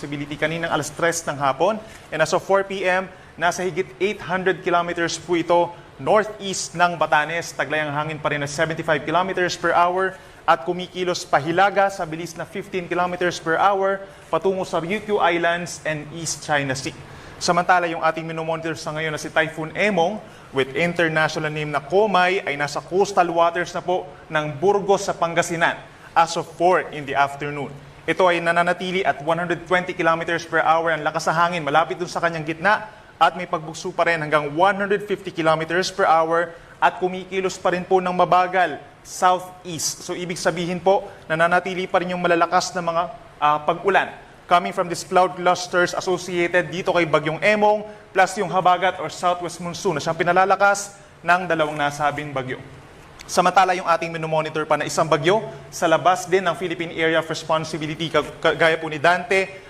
Possibility kaninang alas 3 ng hapon. And as of 4 p.m., nasa higit 800 kilometers po ito northeast ng Batanes. Taglay ang hangin pa rin na 75 kilometers per hour at kumikilos pahilaga sa bilis na 15 kilometers per hour patungo sa Ryukyu Islands and East China Sea. Samantala, yung ating minomonitor sa ngayon na si Typhoon Emong with international name na Komay ay nasa coastal waters na po ng Burgos sa Pangasinan as of 4 in the afternoon. Ito ay nananatili at 120 kilometers per hour ang lakas ng hangin malapit dun sa kanyang gitna at may pagbugso pa rin hanggang 150 kilometers per hour at kumikilos pa rin po ng mabagal southeast. So ibig sabihin po, nananatili pa rin yung malalakas na mga pag-ulan coming from these cloud clusters associated dito kay Bagyong Emong plus yung habagat or southwest monsoon na siyang pinalalakas ng dalawang nasabing bagyo. Samantala, yung ating minomonitor pa na isang bagyo sa labas din ng Philippine Area of Responsibility, gaya po ni Dante,